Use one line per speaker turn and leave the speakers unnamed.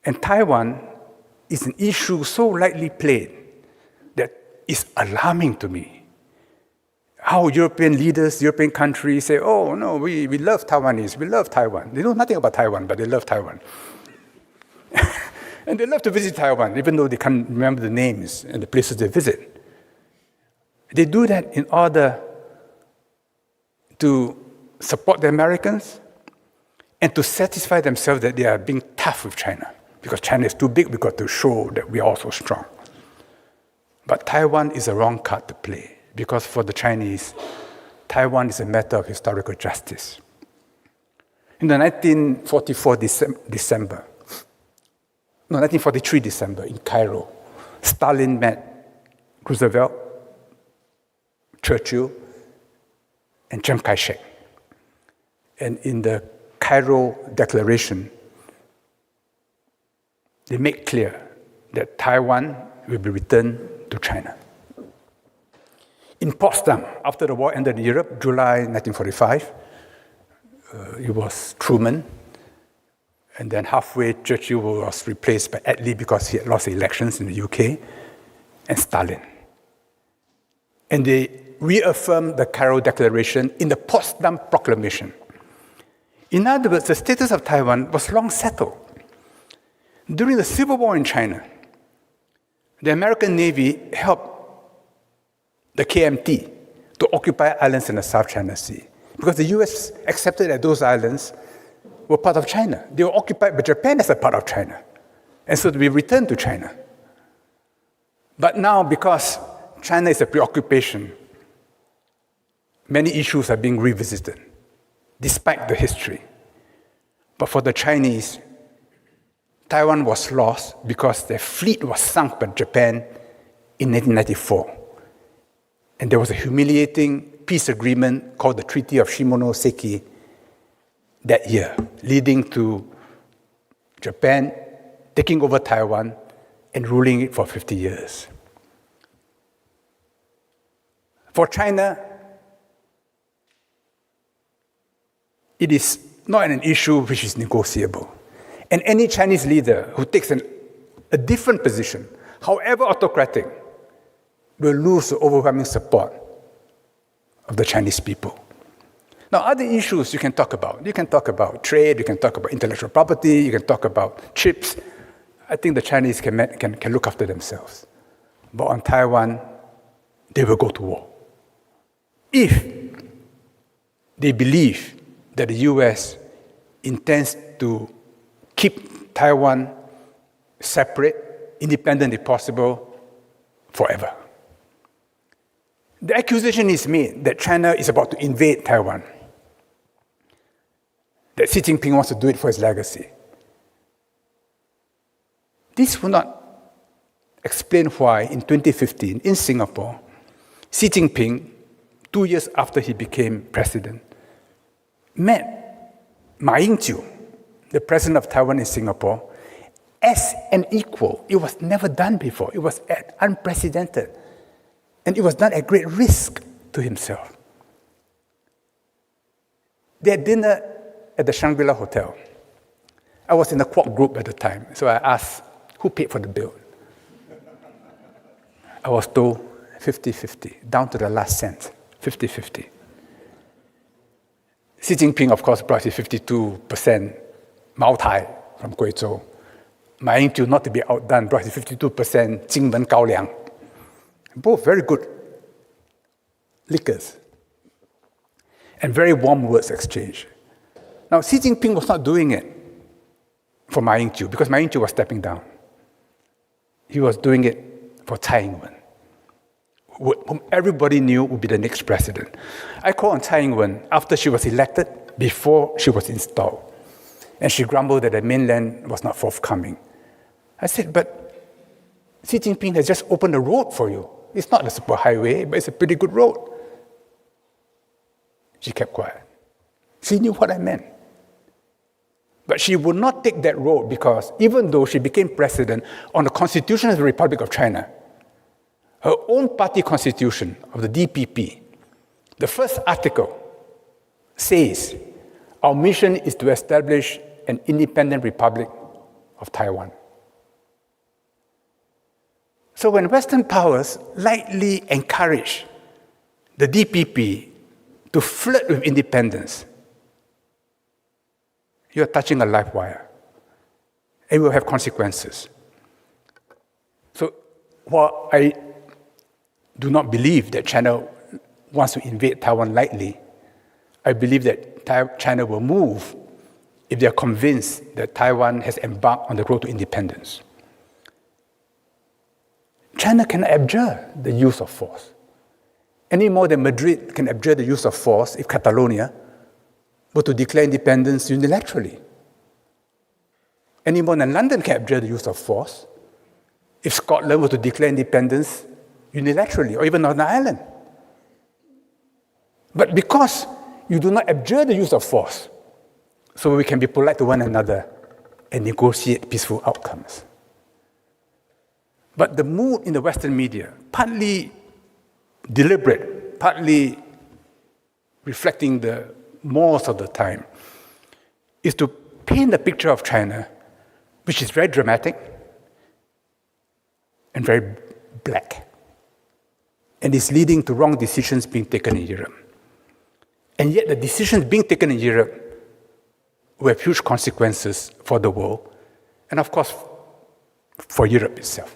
And Taiwan is an issue so lightly played that is alarming to me. How European leaders, European countries say, oh, no, we love Taiwanese, we love Taiwan. They know nothing about Taiwan, but they love Taiwan. And they love to visit Taiwan, even though they can't remember the names and the places they visit. They do that in order to support the Americans and to satisfy themselves that they are being tough with China. Because China is too big, we've got to show that we are also strong. But Taiwan is a wrong card to play, because for the Chinese, Taiwan is a matter of historical justice. In the 1943 December, in Cairo, Stalin met Roosevelt, Churchill, and Chiang Kai-shek. And in the Cairo Declaration, they make clear that Taiwan will be returned to China. In Potsdam, after the war ended in Europe, July 1945, it was Truman, and then halfway Churchill was replaced by Attlee because he had lost the elections in the UK, and Stalin. And they reaffirmed the Cairo Declaration in the Potsdam Proclamation. In other words, the status of Taiwan was long settled. During the Civil War in China, the American Navy helped the KMT to occupy islands in the South China Sea because the US accepted that those islands were part of China. They were occupied by Japan as a part of China. And so we returned to China. But now, because China is a preoccupation, many issues are being revisited, despite the history. But for the Chinese, Taiwan was lost because their fleet was sunk by Japan in 1994. And there was a humiliating peace agreement called the Treaty of Shimonoseki that year, leading to Japan taking over Taiwan and ruling it for 50 years. For China, it is not an issue which is negotiable. And any Chinese leader who takes a different position, however autocratic, will lose the overwhelming support of the Chinese people. Now, other issues you can talk about. You can talk about trade, you can talk about intellectual property, you can talk about chips. I think the Chinese can look after themselves. But on Taiwan, they will go to war. If they believe that the US intends to keep Taiwan separate, independent if possible, forever. The accusation is made that China is about to invade Taiwan, that Xi Jinping wants to do it for his legacy. This will not explain why in 2015 in Singapore, Xi Jinping, 2 years after he became president, met Ma Ying-jeou, the president of Taiwan in Singapore, as an equal. It was never done before. It was unprecedented. And it was done at great risk to himself. They had dinner at the Shangri-La Hotel. I was in the Quark group at the time, so I asked, who paid for the bill? I was told 50-50, down to the last cent, 50-50. Xi Jinping, of course, brought his 52% Mao Tai from Guizhou. Ma Ying-jeou, not to be outdone, brought his 52% Jingmen Gaoliang. Both very good liquors and very warm words exchanged. Now, Xi Jinping was not doing it for Ma Ying-jeou because Ma Ying-jeou was stepping down. He was doing it for Tsai Ing-wen, whom everybody knew would be the next president. I called on Tsai Ing-wen after she was elected, before she was installed. And she grumbled that the mainland was not forthcoming. I said, but Xi Jinping has just opened a road for you. It's not a superhighway, but it's a pretty good road. She kept quiet. She knew what I meant. But she would not take that road because even though she became president on the Constitution of the Republic of China, her own party constitution of the DPP, the first article says, our mission is to establish an independent republic of Taiwan. So when Western powers lightly encourage the DPP to flirt with independence, you're touching a live wire. It will have consequences. So while I do not believe that China wants to invade Taiwan lightly, I believe that China will move if they are convinced that Taiwan has embarked on the road to independence. China can abjure the use of force, any more than Madrid can abjure the use of force if Catalonia were to declare independence unilaterally. Any more than London can abjure the use of force if Scotland were to declare independence unilaterally, or even Northern Ireland. But because you do not abjure the use of force, so we can be polite to one another and negotiate peaceful outcomes. But the mood in the Western media, partly deliberate, partly reflecting the mores of the time, is to paint a picture of China which is very dramatic and very black, and is leading to wrong decisions being taken in Europe. And yet the decisions being taken in Europe will have huge consequences for the world, and of course, for Europe itself.